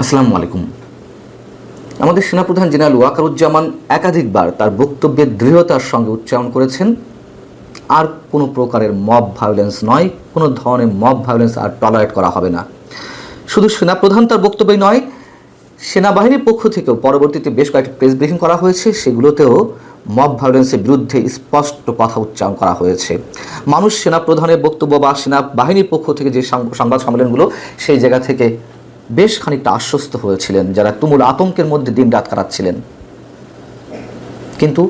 আসসালামু আলাইকুম। আমাদের সেনাপ্রধান জেনারেল ওয়াকারুজ্জামান একাধিকবার তার বক্তব্যের দৃঢ়তার সঙ্গে উচ্চারণ করেছেন, আর কোনো প্রকারের মব ভায়োলেন্স নয়, কোনো ধরনের মব ভায়োলেন্স আর টলারেট করা হবে না। শুধু সেনাপ্রধান তার বক্তব্যই নয়, সেনাবাহিনীর পক্ষ থেকেও পরবর্তীতে বেশ কয়েকটি প্রেস ব্রিফিং করা হয়েছে, সেগুলোতেও মব ভায়োলেন্সের বিরুদ্ধে স্পষ্ট কথা উচ্চারণ করা হয়েছে। মানুষ সেনাপ্রধানের বক্তব্য বা সেনাবাহিনীর পক্ষ থেকে যে সংবাদ সম্মেলনগুলো, সেই জায়গা থেকে বেশ খানিকটা আশ্বস্ত হয়েছিলেন যারা তুমুল আতঙ্কের মধ্যে দিন রাত কাটাচ্ছিলেন। কিন্তু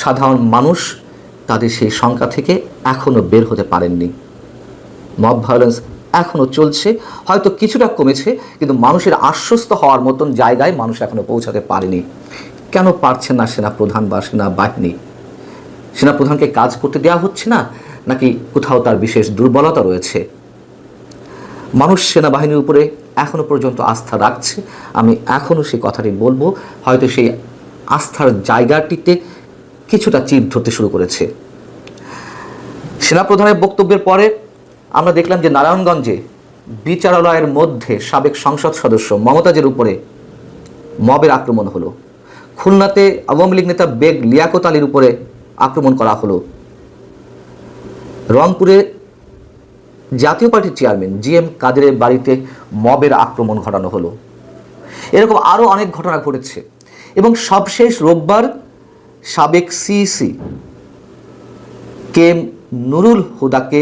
সাধারণ মানুষ তাদের সেই শঙ্কা থেকে এখনও বের হতে পারেননি। মব ভায়োলেন্স এখনও চলছে, হয়তো কিছুটা কমেছে, কিন্তু মানুষের আশ্বস্ত হওয়ার মতন জায়গায় মানুষ এখনও পৌঁছাতে পারেনি। কেন পারছেন না সেনাপ্রধান বা সেনাবাহিনী? সেনাপ্রধানকে কাজ করতে দেওয়া হচ্ছে না, নাকি কোথাও তার বিশেষ দুর্বলতা রয়েছে? মানুষ সেনাবাহিনীর উপরে এখনও পর্যন্ত আস্থা রাখছে। আমি এখনও সেই কথাটি বলবো, হয়তো সেই আস্থার জায়গাটিতে কিছুটা চির ধরতে শুরু করেছে। সেনাপ্রধানের বক্তব্যের পরে আমরা দেখলাম যে নারায়ণগঞ্জে বিচারালয়ের মধ্যে সাবেক সংসদ সদস্য মমতাজের উপরে মবের আক্রমণ হলো। খুলনাতে আওয়ামী লীগ নেতা বেগ লিয়াকত আলীর উপরে আক্রমণ করা হলো। রংপুরে জাতীয় পার্টির চেয়ারম্যান GM কাদেরের বাড়িতে মবের আক্রমণ ঘটানো হলো। এরকম আরও অনেক ঘটনা ঘটেছে। এবং সবশেষ রোববার সাবেক CEC KM নুরুল হুদাকে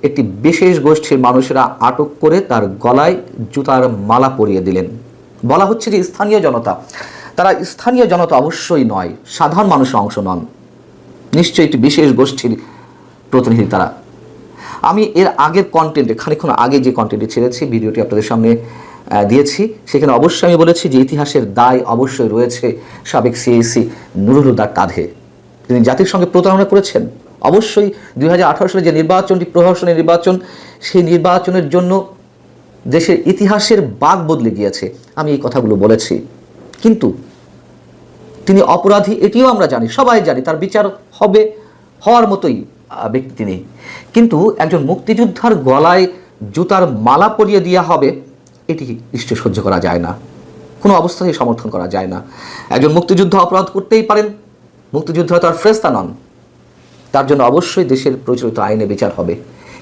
একটি বিশেষ গোষ্ঠীর মানুষেরা আটক করে তার গলায় জুতার মালা পরিয়ে দিলেন। বলা হচ্ছে যে স্থানীয় জনতা, তারা স্থানীয় জনতা অবশ্যই নয়, সাধারণ মানুষের অংশ নন, নিশ্চয়ই একটি বিশেষ গোষ্ঠীর প্রতিনিধি তারা। আমি এর আগের কন্টেন্টে, খানিকক্ষণ আগে যে কন্টেন্টে ছেড়েছি, ভিডিওটি আপনাদের সামনে দিয়েছি, সেখানে অবশ্যই আমি বলেছি যে ইতিহাসের দায় অবশ্যই রয়েছে সাবেক CEC নুরুল হুদার কাঁধে। তিনি জাতির সঙ্গে প্রতারণা করেছেন। অবশ্যই 2018 সালে যে নির্বাচনটি প্রহসনের নির্বাচন, সেই নির্বাচনের জন্য দেশের ইতিহাসের বাঁক বদলে গিয়েছে, আমি এই কথাগুলো বলেছি। কিন্তু তিনি অপরাধী এটিও আমরা জানি, সবাই জানি, তার বিচার হবে, হওয়ার মতোই ব্যক্তি তিনি। কিন্তু একজন মুক্তিযোদ্ধার গলায় জুতার মালা পরিয়ে দেওয়া হবে, এটি নিশ্চয়ই সহ্য করা যায় না, কোনো অবস্থাতেই সমর্থন করা যায় না। একজন মুক্তিযোদ্ধা অপরাধ করতেই পারেন, মুক্তিযোদ্ধা তার ফেরেশতা নন, তার জন্য অবশ্যই দেশের প্রচলিত আইনে বিচার হবে।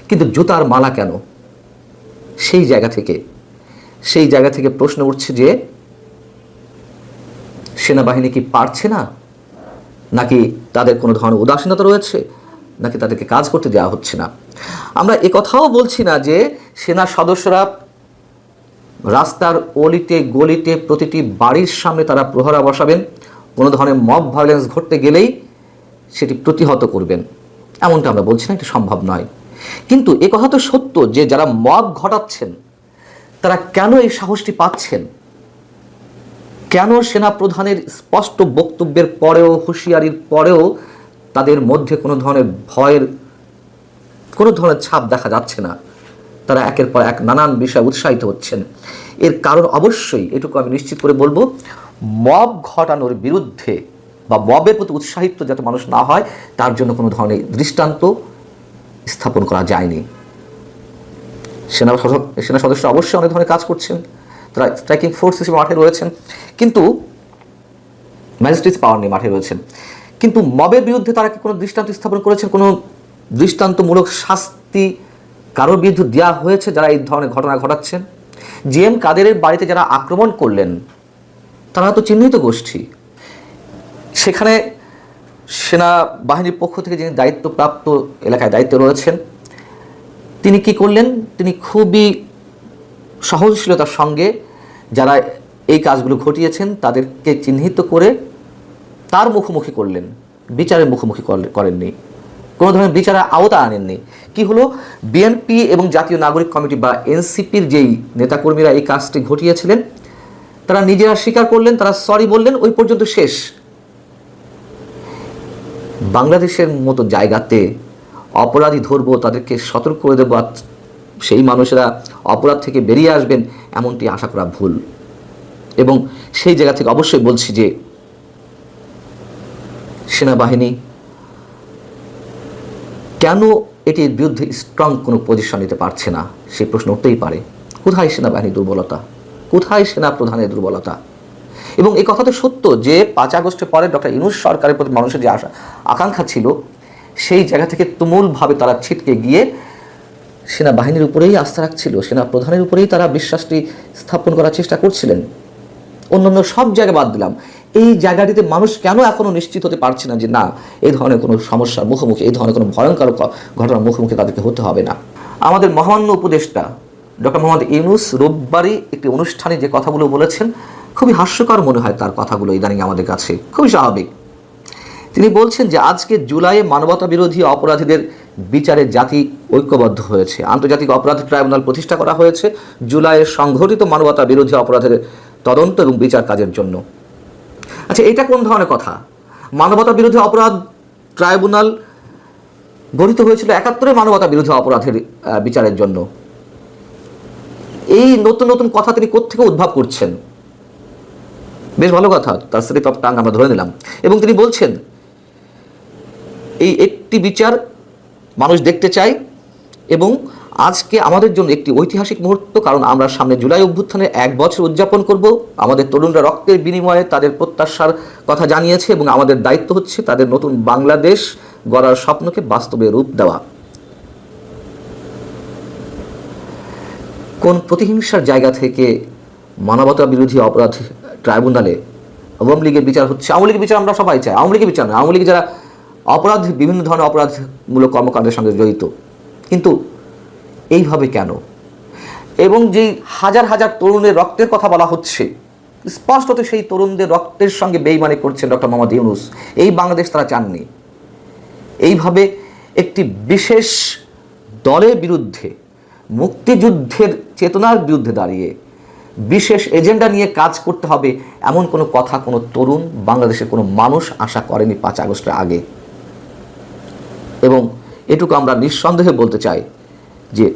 কিন্তু জুতার মালা কেন? সেই জায়গা থেকে প্রশ্ন উঠছে যে সেনাবাহিনী কি পারছে না, নাকি তাদের কোনো ধরনের উদাসীনতা রয়েছে, নাকি তাদেরকে কাজ করতে দেওয়া হচ্ছে না? আমরা কথাও বলছি না যে সেনা সদস্যরা রাস্তার অলিতে গলিতে প্রতিটি বাড়ির সামনে তারা প্রহরা বসাবেন, কোনো ধরনের মব ভায়োলেন্স ঘটতে গেলেই সেটি প্রতিহত করবেন, এমনটা আমরা বলছি না, এটা সম্ভব নয়। কিন্তু কথা তো সত্য যে যারা মব ঘটাচ্ছেন তারা কেন এই সাহসটি পাচ্ছেন? কেন সেনাপ্রধানের স্পষ্ট বক্তব্যের পরেও, হুঁশিয়ারির পরেও তাদের মধ্যে কোনো ধরনের ভয়ের, কোনো ধরনের ছাপ দেখা যাচ্ছে না? তারা একের পর এক নানান বিষয়ে উৎসাহিত হচ্ছেন। এর কারণ অবশ্যই, এটুকু আমি নিশ্চিত করে বলবো, মব ঘটানোর বিরুদ্ধে বা মবের প্রতি উৎসাহিত যাতে মানুষ না হয়, তার জন্য কোনো ধরনের দৃষ্টান্ত স্থাপন করা যায়নি। সেনা সদস্য অবশ্যই অনেক ধরনের কাজ করছেন, তারা স্ট্রাইকিং ফোর্স হিসেবে মাঠে রয়েছেন, কিন্তু ম্যাজিস্ট্রেট পাওয়ার নিয়ে মাঠে রয়েছেন। কিন্তু মবের বিরুদ্ধে তারা কি কোনো দৃষ্টান্ত স্থাপন করেছেন? কোনো দৃষ্টান্তমূলক শাস্তি কারোর বিরুদ্ধে দেওয়া হয়েছে যারা এই ধরনের ঘটনা ঘটাচ্ছেন? GM কাদেরের বাড়িতে যারা আক্রমণ করলেন তারা তো চিহ্নিত গোষ্ঠী। সেখানে সেনাবাহিনীর পক্ষ থেকে যিনি দায়িত্বপ্রাপ্ত এলাকায় দায়িত্বে রয়েছেন, তিনি কি করলেন? তিনি খুবই সহনশীলতার সঙ্গে যারা এই কাজগুলো ঘটিয়েছেন তাদেরকে চিহ্নিত করে তার মুখোমুখি করলেন, বিচারের মুখোমুখি করেননি, কোনো ধরনের বিচারের আওতা আনেননি। কি হলো? BNP এবং জাতীয় নাগরিক কমিটি বা NCPর যেই নেতাকর্মীরা এই কাজটি ঘটিয়েছিলেন, তারা নিজেরা স্বীকার করলেন, তারা সরি বললেন, ওই পর্যন্ত শেষ। বাংলাদেশের মতো জায়গাতে অপরাধী ধরবো, তাদেরকে সতর্ক করে দেবো, সেই মানুষেরা অপরাধ থেকে বেরিয়ে আসবেন, এমনটি আশা করা ভুল। এবং সেই জায়গা থেকে অবশ্যই বলছি যে সেনাবাহিনী কেন এটির বিরুদ্ধে স্ট্রং কোনো পজিশন নিতে পারছে না, সেই প্রশ্ন উঠতেই পারে। কোথায় সেনাবাহিনীর দুর্বলতা? কোথায় সেনা প্রধানের দুর্বলতা? এবং এই কথা তো সত্য যে 5 আগস্টের পরে ডক্টর ইউনূস সরকারের প্রতি মানুষের যে আকাঙ্ক্ষা ছিল, সেই জায়গা থেকে তুমুলভাবে তারা ছিটকে গিয়ে সেনাবাহিনীর উপরেই আস্থা রাখছিল, সেনা প্রধানের উপরেই তারা বিশ্বাসটি স্থাপন করার চেষ্টা করছিলেন। অন্যান্য সব জায়গা বাদ দিলাম, এই জায়গাটিতে মানুষ কেন এখনও নিশ্চিত হতে পারছে না যে না, এই ধরনের কোনো সমস্যার মুখোমুখি, এই ধরনের কোনো ভয়ঙ্কর ঘটনার মুখোমুখি তাদেরকে হতে হবে না। আমাদের মহামান্য উপদেষ্টা ডক্টর মোহাম্মদ ইউনূস রোববারই একটি অনুষ্ঠানে যে কথাগুলো বলেছেন, খুবই হাস্যকর মনে হয় তার কথাগুলো ইদানিং আমাদের কাছে, খুবই স্বাভাবিক। তিনি বলছেন যে আজকে জুলাইয়ে মানবতা বিরোধী অপরাধীদের বিচারে জাতি ঐক্যবদ্ধ হয়েছে, আন্তর্জাতিক অপরাধ ট্রাইব্যুনাল প্রতিষ্ঠা করা হয়েছে জুলাইয়ে সংঘটিত মানবতা বিরোধী অপরাধের তদন্ত এবং বিচার কাজের জন্য। আচ্ছা, এটা কোন ধরনের কথা? মানবতা বিরোধী অপরাধ ট্রাইব্যুনাল গঠিত হয়েছিল 71-এ মানবতা বিরোধী অপরাধের বিচারের জন্য। এই নতুন নতুন কথা তিনি কোত্থেকে উদ্ভব করছেন? বেশ ভালো কথা, তার স্লিপ অফ টাং আমরা ধরে নিলাম। এবং তিনি বলছেন এই একটি বিচার মানুষ দেখতে চায় এবং আজকে আমাদের জন্য একটি ঐতিহাসিক মুহূর্ত, কারণ আমরা সামনে জুলাই অভ্যুত্থানের 1 বছর উদযাপন করব। আমাদের তরুণরা রক্তের বিনিময়ে তাদের প্রত্যাশার কথা জানিয়েছে এবং আমাদের দায়িত্ব হচ্ছে তাদের নতুন বাংলাদেশ গড়ার স্বপ্নকে বাস্তবে রূপ দেওয়া। কোন প্রতিহিংসার জায়গা থেকে মানবতা বিরোধী অপরাধ ট্রাইব্যুনালে আওয়ামী লীগের বিচার হচ্ছে? আওয়ামী লীগের বিচার আমরা সবাই চাই, আওয়ামী লীগের বিচার না, আওয়ামী লীগের যারা অপরাধ, বিভিন্ন ধরনের অপরাধমূলক কর্মকাণ্ডের সঙ্গে জড়িত, কিন্তু এইভাবে কেন? এবং যেই হাজার হাজার তরুণের রক্তের কথা বলা হচ্ছে, স্পষ্টত সেই তরুণদের রক্তের সঙ্গে বেইমানি করছেন ডক্টর মোহাম্মদ ইউনূস। এই বাংলাদেশ তারা চাননি। এইভাবে একটি বিশেষ দলের বিরুদ্ধে, মুক্তিযুদ্ধের চেতনার বিরুদ্ধে দাঁড়িয়ে বিশেষ এজেন্ডা নিয়ে কাজ করতে হবে, এমন কোনো কথা কোনো তরুণ, বাংলাদেশের কোনো মানুষ আশা করেনি 5 আগস্টের আগে। এবং এটুকু আমরা নিঃসন্দেহে বলতে চাই যে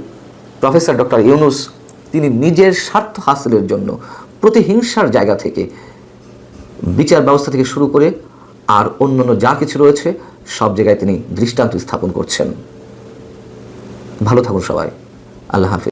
প্রফেসর ডক্টর ইউনূস তিনি নিজের স্বার্থ হাসিলের জন্য প্রতিহিংসার জায়গা থেকে বিচার ব্যবস্থা থেকে শুরু করে আর অন্যান্য যা কিছু রয়েছে সব জায়গায় তিনি দৃষ্টান্ত স্থাপন করছেন। ভালো থাকুন সবাই। আল্লাহ হাফেজ।